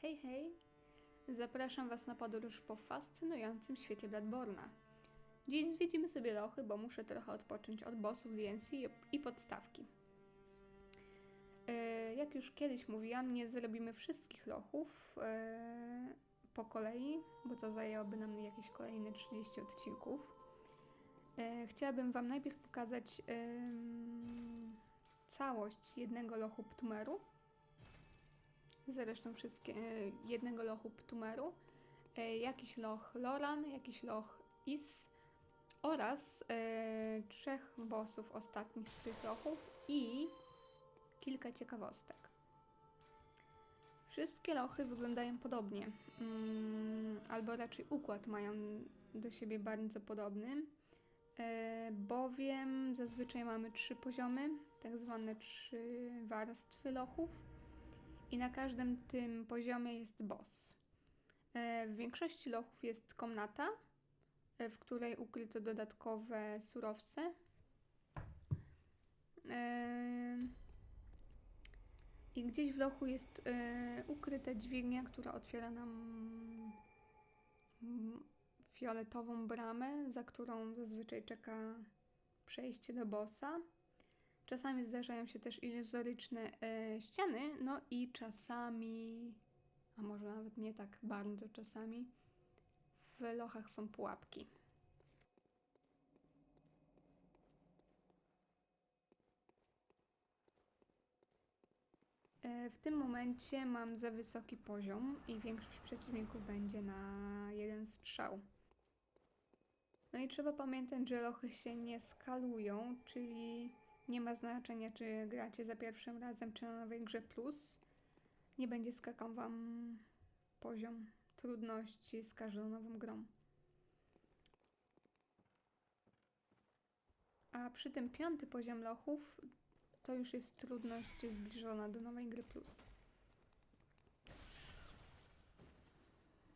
Hej, hej! Zapraszam Was na podróż po fascynującym świecie Bloodborne'a. Dziś zwiedzimy sobie lochy, bo muszę trochę odpocząć od bossów DLC i podstawki. Jak już kiedyś mówiłam, nie zrobimy wszystkich lochów po kolei, bo to zajęłoby nam jakieś kolejne 30 odcinków. Chciałabym Wam najpierw pokazać całość jednego lochu Ptumeru. Zresztą jednego lochu Ptumeru, jakiś loch Loran, jakiś loch Is oraz 3 bossów ostatnich tych lochów i kilka ciekawostek. Wszystkie lochy wyglądają podobnie, albo raczej układ mają do siebie bardzo podobny, bowiem zazwyczaj mamy 3 poziomy, tak zwane 3 warstwy lochów. I na każdym tym poziomie jest boss. W większości lochów jest komnata, w której ukryto dodatkowe surowce. I gdzieś w lochu jest ukryta dźwignia, która otwiera nam fioletową bramę, za którą zazwyczaj czeka przejście do bossa. Czasami zdarzają się też iluzoryczne ściany, no i czasami, a może nawet nie tak bardzo czasami, w lochach są pułapki. W tym momencie mam za wysoki poziom i większość przeciwników będzie na jeden strzał. No i trzeba pamiętać, że lochy się nie skalują, czyli nie ma znaczenia, czy gracie za pierwszym razem, czy na nowej grze plus. Nie będzie skakał Wam poziom trudności z każdą nową grą. A przy tym 5. poziom lochów to już jest trudność zbliżona do nowej gry plus.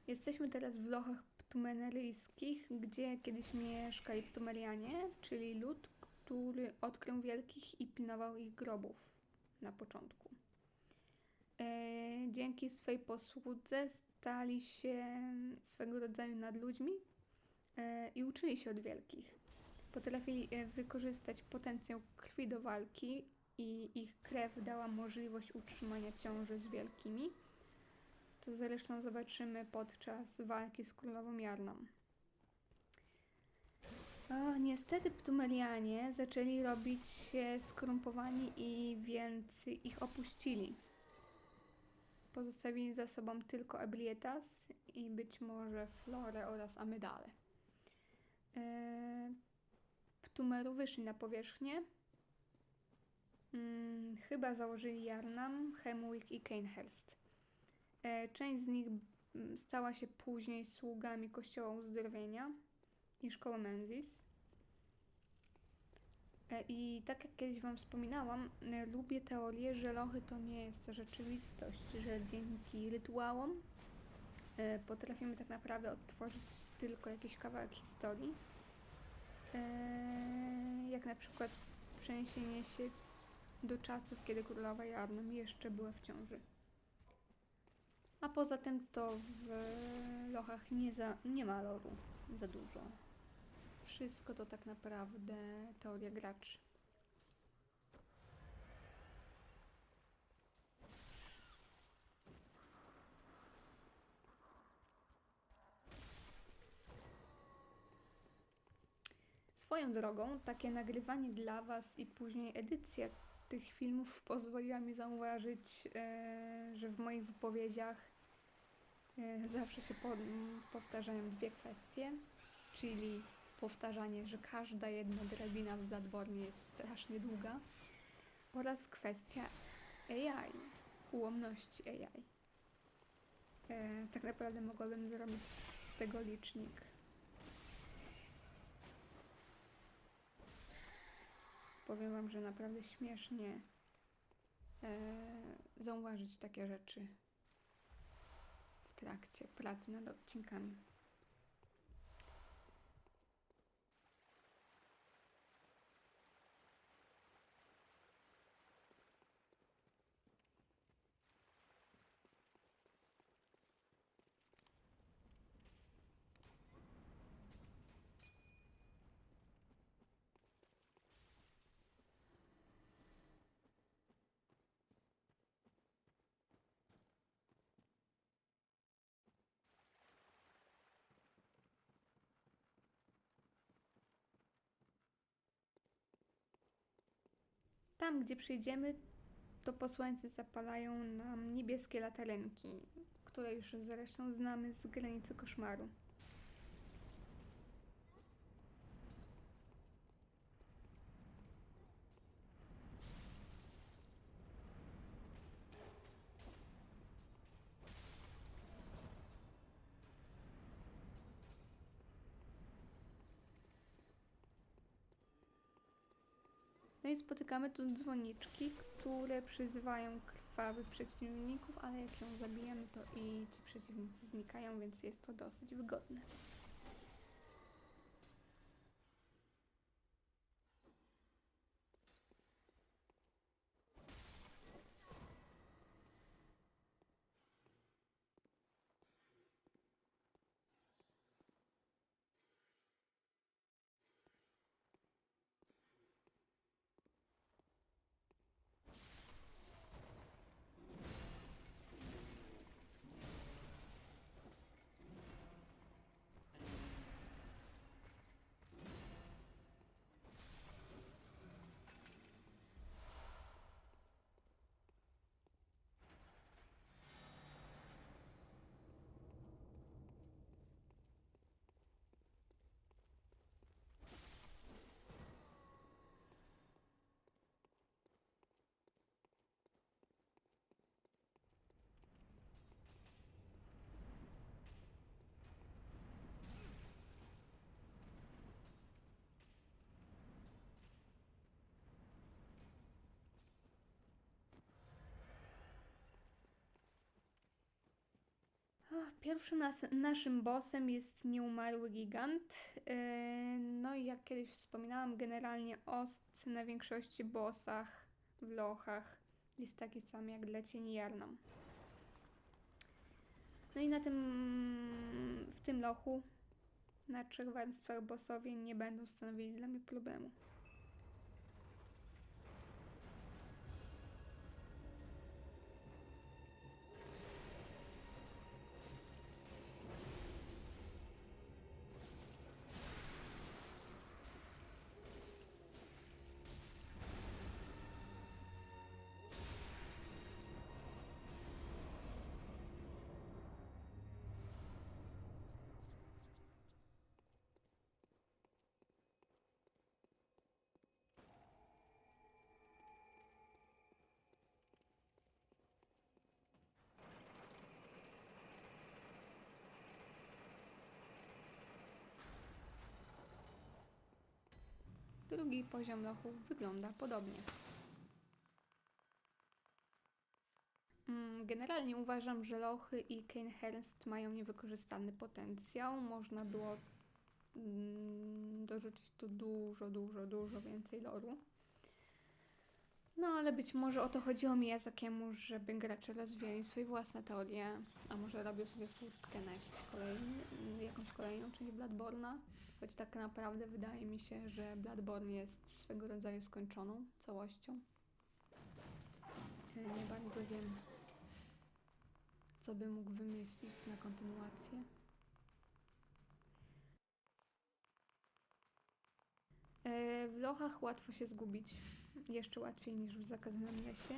Jesteśmy teraz w lochach ptumeryjskich, gdzie kiedyś mieszkali ptumerianie, czyli lud, który odkrył wielkich i pilnował ich grobów na początku. Dzięki swej posłudze stali się swego rodzaju nadludźmi i uczyli się od wielkich. Potrafili wykorzystać potencjał krwi do walki i ich krew dała możliwość utrzymania ciąży z wielkimi. To zresztą zobaczymy podczas walki z królową Jarną. Niestety ptumerianie zaczęli robić się skorumpowani i więc ich opuścili. Pozostawili za sobą tylko Ebrietas i być może Florę oraz Amydale. Ptumeru wyszli na powierzchnię. Chyba założyli Jarnam, Hemwick i Cainhurst. Część z nich stała się później sługami Kościoła Uzdrowienia i Szkoły Menzies. I tak jak kiedyś Wam wspominałam, lubię teorię, że lochy to nie jest rzeczywistość, że dzięki rytuałom potrafimy tak naprawdę odtworzyć tylko jakiś kawałek historii. Jak na przykład przeniesienie się do czasów, kiedy królowa Jarnam jeszcze była w ciąży. A poza tym to w lochach nie ma loru za dużo. Wszystko to tak naprawdę teoria graczy. Swoją drogą, takie nagrywanie dla Was i później edycja tych filmów pozwoliła mi zauważyć, że w moich wypowiedziach zawsze się powtarzają 2 kwestie, czyli powtarzanie, że każda jedna drabina w Bloodborne jest strasznie długa oraz kwestia AI, ułomności AI. Tak naprawdę mogłabym zrobić z tego licznik. Powiem Wam, że naprawdę śmiesznie zauważyć takie rzeczy w trakcie pracy nad odcinkami. Tam, gdzie przyjdziemy, to posłańcy zapalają nam niebieskie latarenki, które już zresztą znamy z Granicy Koszmaru. No i spotykamy tu dzwoniczki, które przyzywają krwawych przeciwników, ale jak ją zabijemy, to i ci przeciwnicy znikają, więc jest to dosyć wygodne. Pierwszym naszym bossem jest nieumarły gigant. No i jak kiedyś wspominałam, generalnie ost na większości bossach w lochach jest taki sam jak dla cieni Jarnam. No i w tym lochu na 3 warstwach bossowie nie będą stanowili dla mnie problemu. Drugi poziom lochów wygląda podobnie. Generalnie uważam, że lochy i Cainhurst mają niewykorzystany potencjał. Można było dorzucić tu dużo więcej loru. No ale być może o to chodziło Miyazakiemu, żeby gracze rozwijali swoje własne teorie, a może robił sobie furtkę na jakąś kolejną część Bloodborne'a. Choć tak naprawdę wydaje mi się, że Bloodborne jest swego rodzaju skończoną całością. Nie bardzo wiem, co by mógł wymyślić na kontynuację. W lochach łatwo się zgubić, jeszcze łatwiej niż w zakazanym lesie,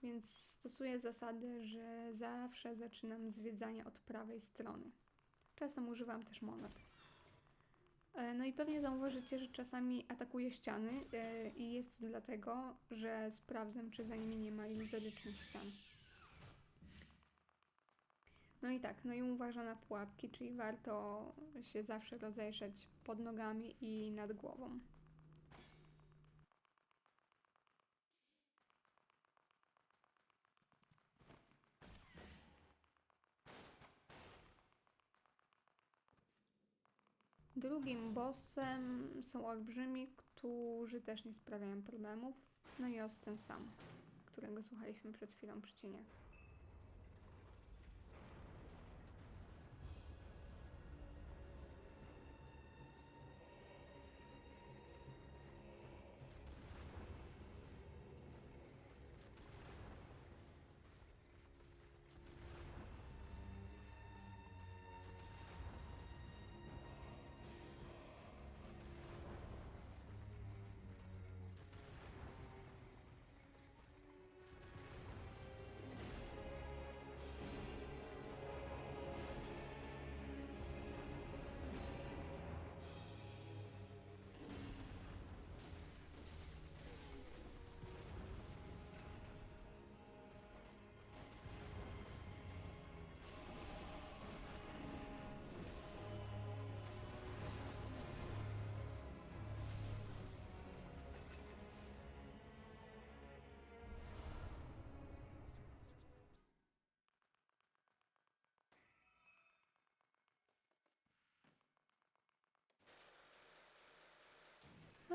więc stosuję zasadę, że zawsze zaczynam zwiedzanie od prawej strony. Czasem używam też monet. No i pewnie zauważycie, że czasami atakuję ściany i jest to dlatego, że sprawdzam, czy za nimi nie ma iluzorycznych ścian. No i uważam na pułapki, czyli warto się zawsze rozejrzeć pod nogami i nad głową. Drugim bossem są olbrzymi, którzy też nie sprawiają problemów. No i os ten sam, którego słuchaliśmy przed chwilą przy cieniach.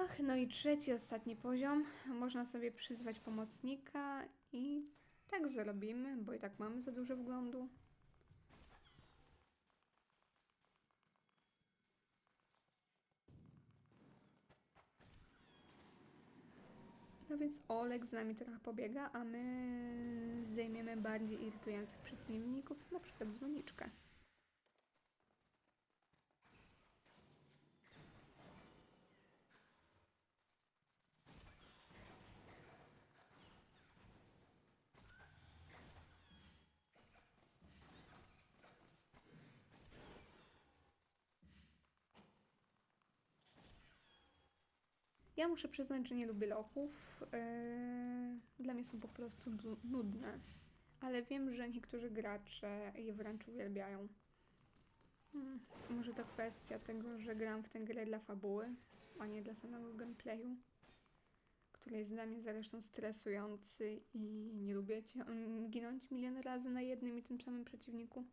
Ach, no i trzeci, ostatni poziom. Można sobie przyzwać pomocnika i tak zrobimy, bo i tak mamy za dużo wglądu. No więc Oleg z nami trochę pobiega, a my zdejmiemy bardziej irytujących przeciwników, na przykład dzwoniczkę. Ja muszę przyznać, że nie lubię lochów. Dla mnie są po prostu nudne. Ale wiem, że niektórzy gracze je wręcz uwielbiają. Może to kwestia tego, że gram w tę grę dla fabuły, a nie dla samego gameplayu, który jest dla mnie zresztą stresujący i nie lubię ginąć milion razy na jednym i tym samym przeciwniku.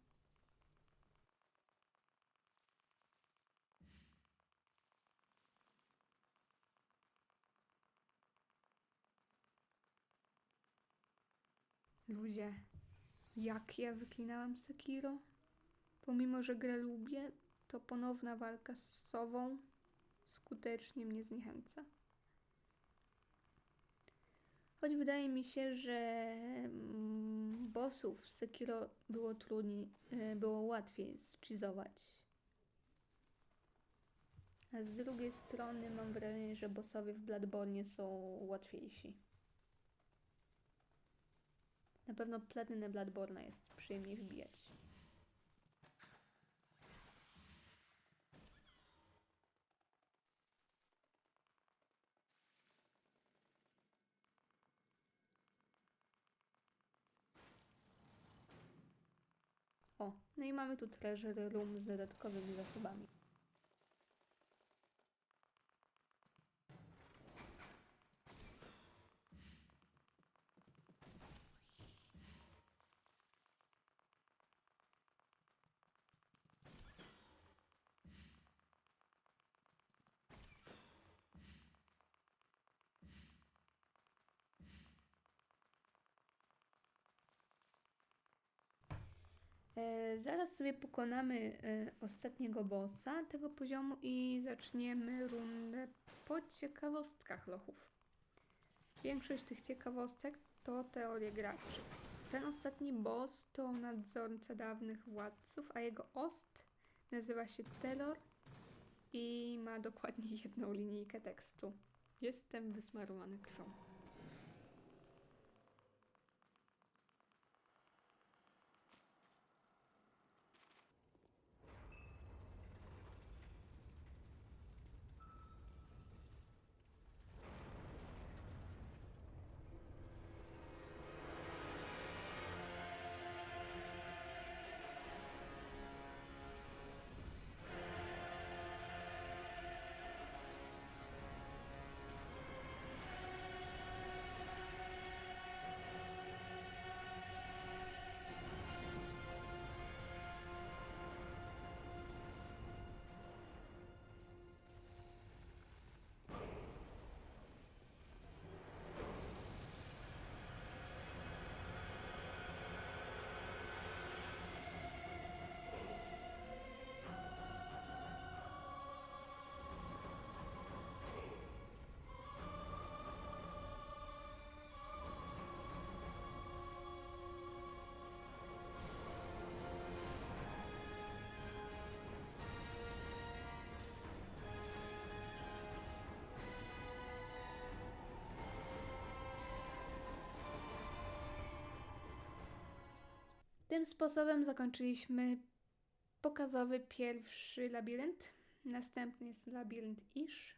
Ludzie, jak ja wyklinałam Sekiro? Pomimo, że grę lubię, to ponowna walka z sową skutecznie mnie zniechęca. Choć wydaje mi się, że bossów w Sekiro było łatwiej zcheezować. A z drugiej strony mam wrażenie, że bossowie w Bloodborne są łatwiejsi. Na pewno platynę Bloodborne jest przyjemniej wbijać. O, no i mamy tu treasure room z dodatkowymi zasobami. Zaraz sobie pokonamy ostatniego bossa tego poziomu i zaczniemy rundę po ciekawostkach lochów. Większość tych ciekawostek to teorie graczy. Ten ostatni boss to nadzorca dawnych władców, a jego ost nazywa się Telor i ma dokładnie jedną linijkę tekstu. Jestem wysmarowany krwią. Tym sposobem zakończyliśmy pokazowy pierwszy labirynt. Następny jest labirynt Ish,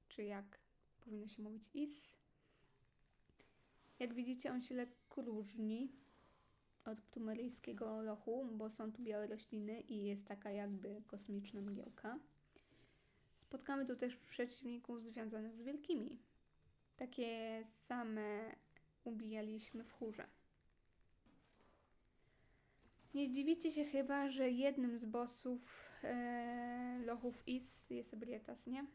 czy jak powinno się mówić Is. Jak widzicie, on się lekko różni od ptumeryjskiego lochu, bo są tu białe rośliny i jest taka jakby kosmiczna mgiełka. Spotkamy tu też przeciwników związanych z wielkimi. Takie same ubijaliśmy w chórze. Nie zdziwicie się chyba, że jednym z bossów lochów Is jest Ebrietas, nie?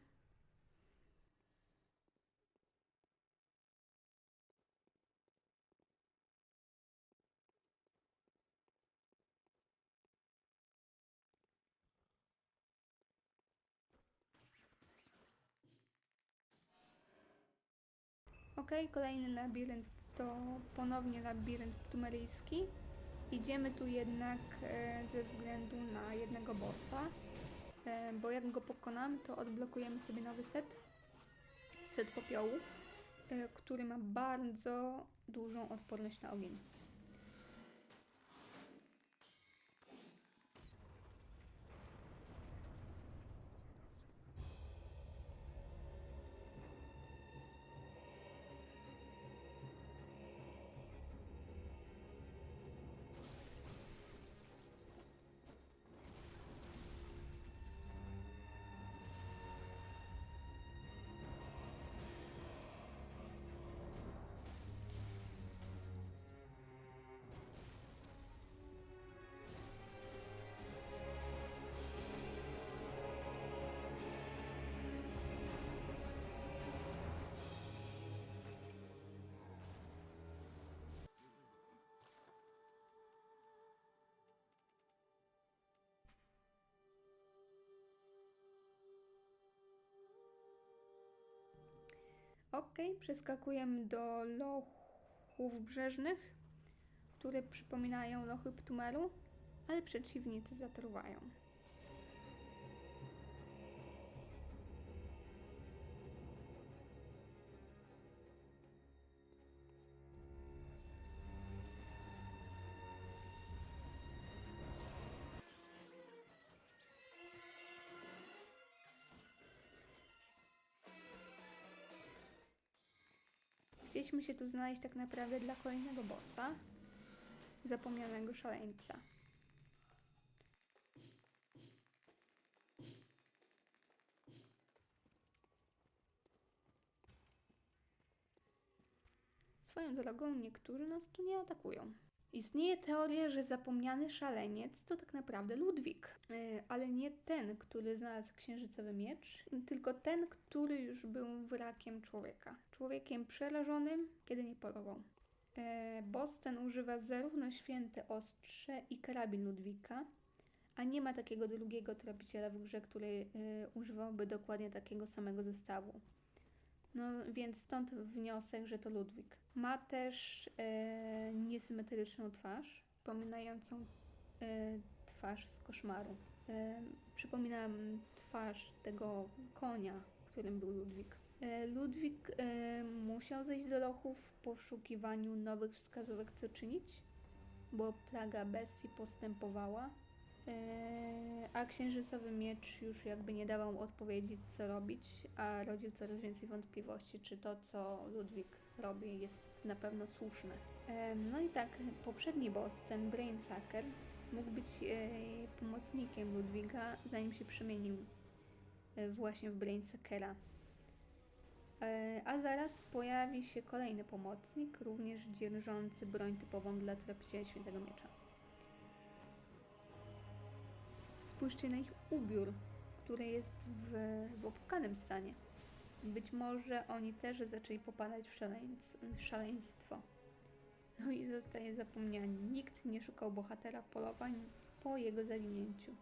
Ok, kolejny labirynt to ponownie labirynt ptumeryjski. Idziemy tu jednak ze względu na jednego bossa, bo jak go pokonamy, to odblokujemy sobie nowy set popiołu, który ma bardzo dużą odporność na ogień. Ok, przeskakujemy do lochów brzeżnych, które przypominają lochy Ptumeru, ale przeciwnicy zatruwają. Chcieliśmy się tu znaleźć tak naprawdę dla kolejnego bossa, zapomnianego szaleńca. Swoją drogą niektórzy nas tu nie atakują. Istnieje teoria, że zapomniany szaleniec to tak naprawdę Ludwik, ale nie ten, który znalazł księżycowy miecz, tylko ten, który już był wrakiem człowieka. Człowiekiem przerażonym, kiedy nie polował. Boss ten używa zarówno święte ostrze i karabin Ludwika, a nie ma takiego drugiego tropiciela w grze, który używałby dokładnie takiego samego zestawu. No więc stąd wniosek, że to Ludwik. Ma też niesymetryczną twarz, przypominającą twarz z koszmaru. Przypomina twarz tego konia, którym był Ludwik. Ludwik musiał zejść do lochów w poszukiwaniu nowych wskazówek, co czynić, bo plaga bestii postępowała, a księżycowy miecz już jakby nie dawał mu odpowiedzi, co robić, a rodził coraz więcej wątpliwości, czy to, co Ludwik robi, jest na pewno słuszne. No i tak, poprzedni boss, ten Brainsucker, mógł być pomocnikiem Ludwiga, zanim się przemienił właśnie w Brainsuckera. A zaraz pojawi się kolejny pomocnik, również dzierżący broń typową dla tropiciela Świętego Miecza. Spójrzcie na ich ubiór, który jest w opłukanym stanie. Być może oni też zaczęli popadać w szaleństwo. No i zostaje zapomniany. Nikt nie szukał bohatera polowań po jego zaginięciu.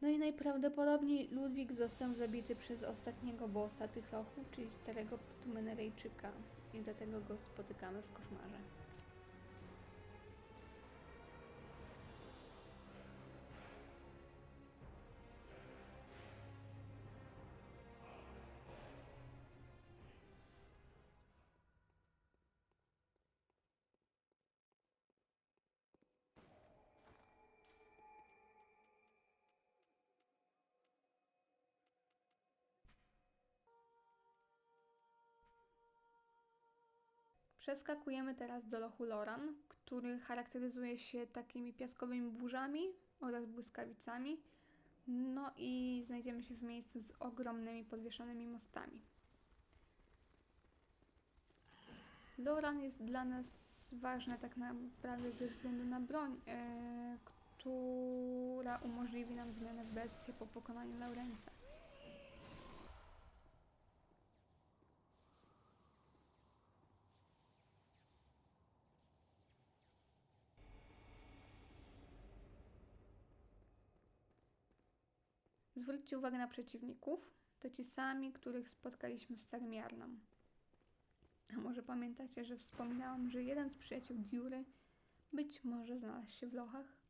No i najprawdopodobniej Ludwik został zabity przez ostatniego bossa tych lochów, czyli starego Ptumeryjczyka. I dlatego go spotykamy w koszmarze. Przeskakujemy teraz do lochu Loran, który charakteryzuje się takimi piaskowymi burzami oraz błyskawicami. No i znajdziemy się w miejscu z ogromnymi podwieszonymi mostami. Loran jest dla nas ważna tak naprawdę ze względu na broń, która umożliwi nam zmianę w bestię po pokonaniu Laurensa. Zwróćcie uwagę na przeciwników. To ci sami, których spotkaliśmy w Starym Jarnam. A może pamiętacie, że wspominałam, że jeden z przyjaciół Diury być może znalazł się w lochach?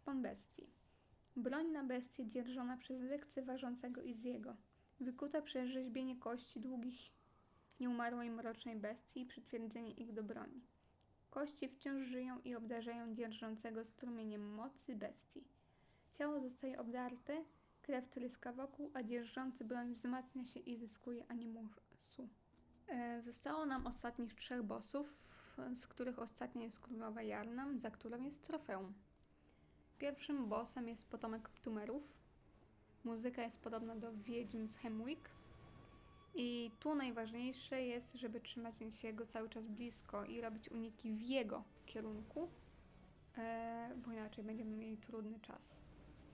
Szpon bestii. Broń na bestię dzierżona przez lekceważącego Izziego. Wykuta przez rzeźbienie kości długich nieumarłej mrocznej bestii i przytwierdzenie ich do broni. Kości wciąż żyją i obdarzają dzierżącego strumieniem mocy bestii. Ciało zostaje obdarte, krew tryska wokół, a dzierżący broń wzmacnia się i zyskuje animusu. Zostało nam ostatnich 3 bossów, z których ostatnia jest Królowa Jarnam, za którą jest trofeum. Pierwszym bossem jest potomek Ptumerów. Muzyka jest podobna do wiedźm z Hemwick. I tu najważniejsze jest, żeby trzymać się go cały czas blisko i robić uniki w jego kierunku, bo inaczej będziemy mieli trudny czas.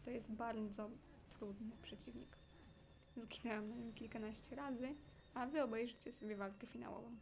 To jest bardzo trudny przeciwnik. Zginęłam na nim kilkanaście razy, a wy obejrzycie sobie walkę finałową.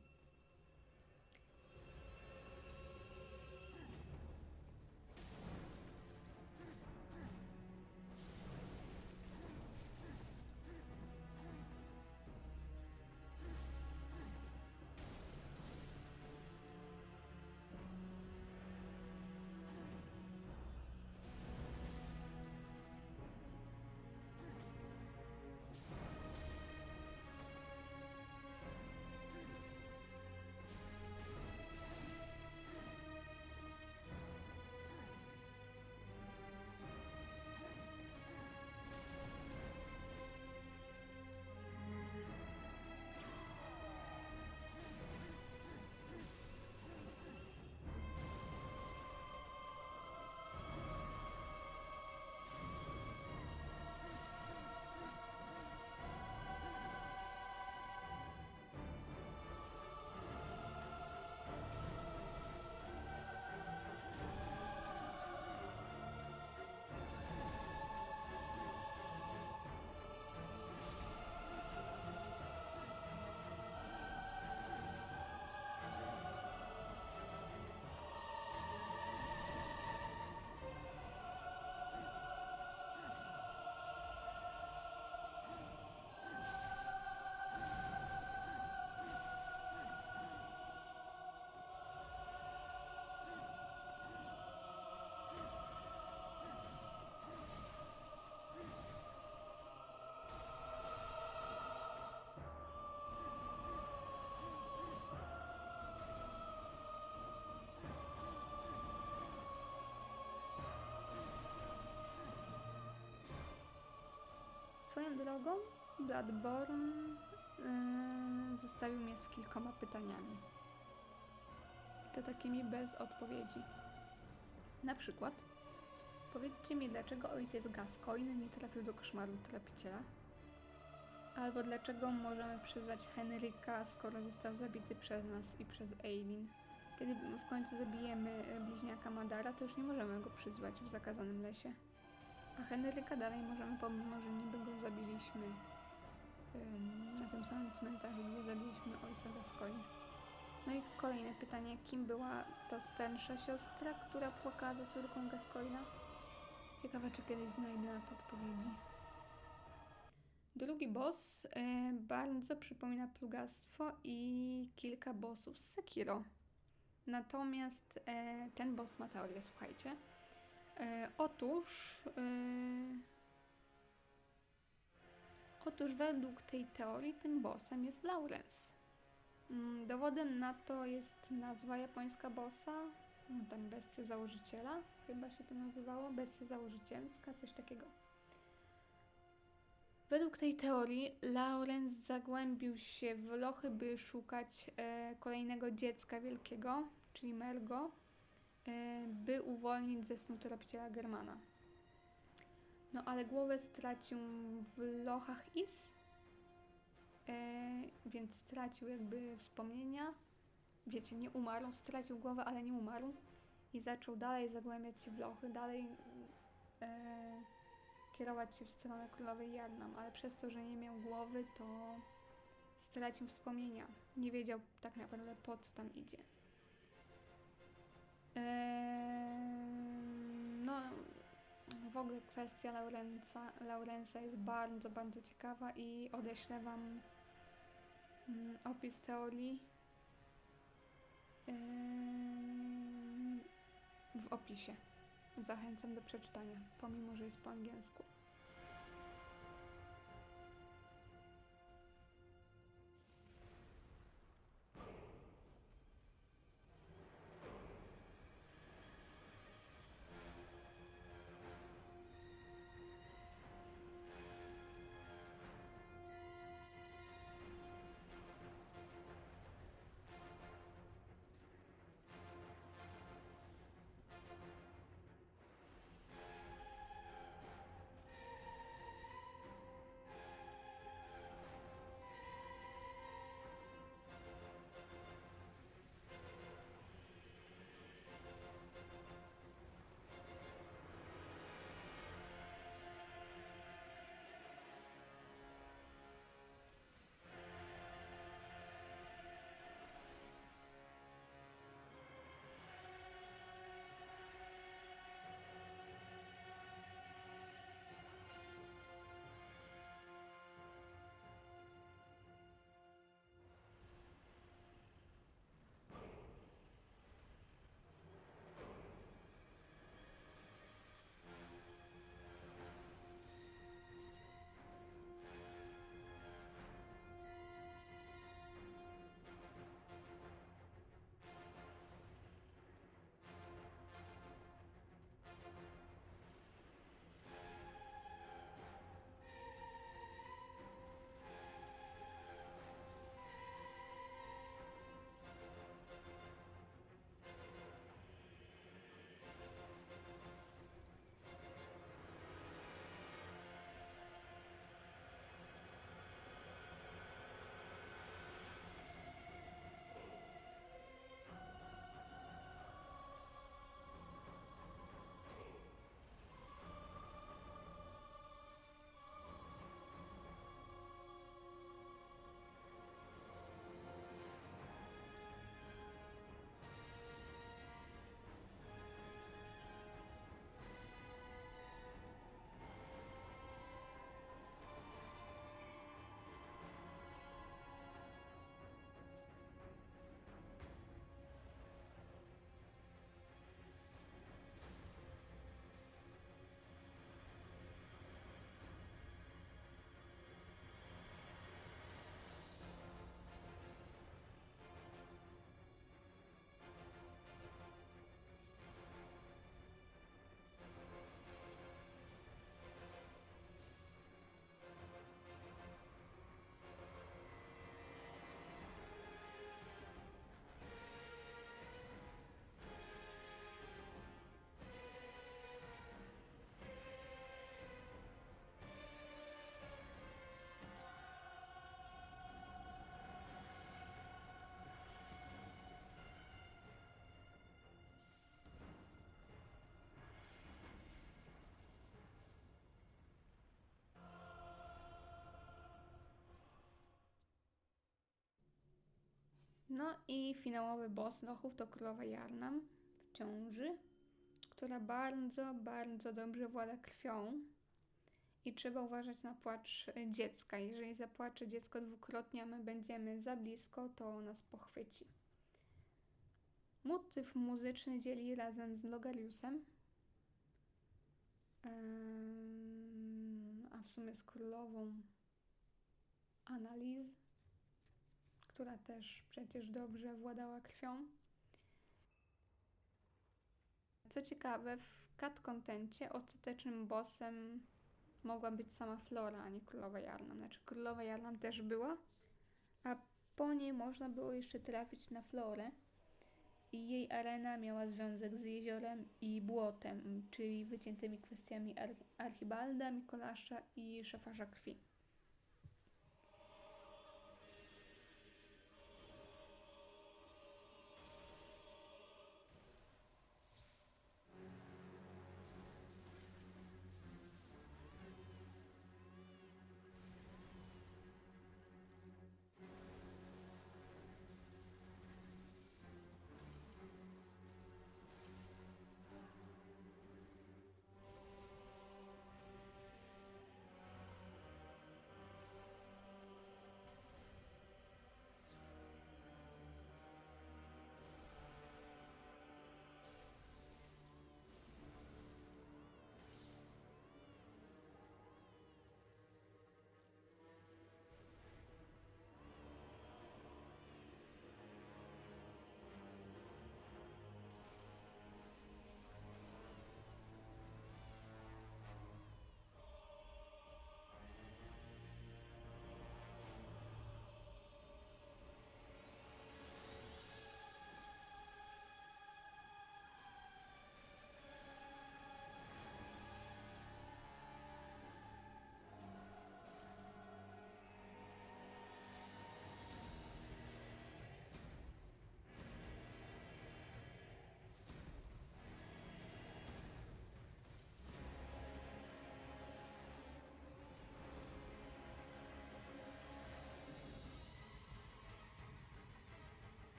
Swoją drogą, Bloodborne zostawił mnie z kilkoma pytaniami. I to takimi bez odpowiedzi. Na przykład, powiedzcie mi, dlaczego ojciec Gascoigne nie trafił do koszmaru tropiciela? Albo dlaczego możemy przyzwać Henryka, skoro został zabity przez nas i przez Eileen? Kiedy w końcu zabijemy bliźniaka Madara, to już nie możemy go przyzwać w zakazanym lesie. A Henryka dalej możemy, pomimo że niby go zabiliśmy na tym samym cmentarzu, gdzie zabiliśmy ojca Gascoigne. No i kolejne pytanie, kim była ta starsza siostra, która płakała za córką Gascoigna? Ciekawe, czy kiedyś znajdę na to odpowiedzi. Drugi boss bardzo przypomina plugastwo i kilka bossów z Sekiro. Natomiast ten boss ma teorię, słuchajcie. Otóż według tej teorii tym bossem jest Laurence. Dowodem na to jest nazwa japońska bossa, tam bestia założyciela, chyba się to nazywało, bestia założycielska, coś takiego. Według tej teorii Laurens zagłębił się w lochy, by szukać kolejnego dziecka wielkiego, czyli Mergo, by uwolnić ze snu tropiciela Germana. No ale głowę stracił w lochach Is, więc stracił jakby wspomnienia. Wiecie, nie umarł, stracił głowę, ale nie umarł. I zaczął dalej zagłębiać się w lochy, dalej kierować się w stronę Królowej Jarnam, ale przez to, że nie miał głowy, to stracił wspomnienia. Nie wiedział tak naprawdę, po co tam idzie. No, w ogóle kwestia Laurensa jest bardzo, bardzo ciekawa i odeślę Wam opis teorii w opisie. Zachęcam do przeczytania, pomimo że jest po angielsku. No i finałowy boss lochów to Królowa Jarnam w ciąży, która bardzo, bardzo dobrze włada krwią i trzeba uważać na płacz dziecka. Jeżeli zapłacze dziecko dwukrotnie, a my będziemy za blisko, to nas pochwyci. Motyw muzyczny dzieli razem z Logariusem, a w sumie z królową Annalise, która też przecież dobrze władała krwią. Co ciekawe, w cut contencie ostatecznym bossem mogła być sama Flora, a nie Królowa Jarlam. Znaczy Królowa Jarlam też była, a po niej można było jeszcze trafić na Florę i jej arena miała związek z jeziorem i błotem, czyli wyciętymi kwestiami Archibalda, Mikolasza i Szafarza Krwi.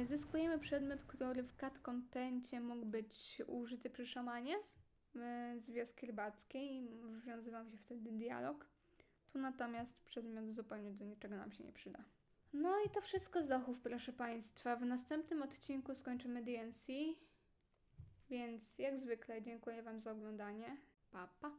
Zyskujemy przedmiot, który w cut contencie mógł być użyty przy szamanie z wioski rybackiej. Wywiązywał się wtedy dialog. Tu natomiast przedmiot zupełnie do niczego nam się nie przyda. No i to wszystko z Zochów, proszę Państwa. W następnym odcinku skończymy DNC, więc jak zwykle dziękuję Wam za oglądanie. Pa, pa!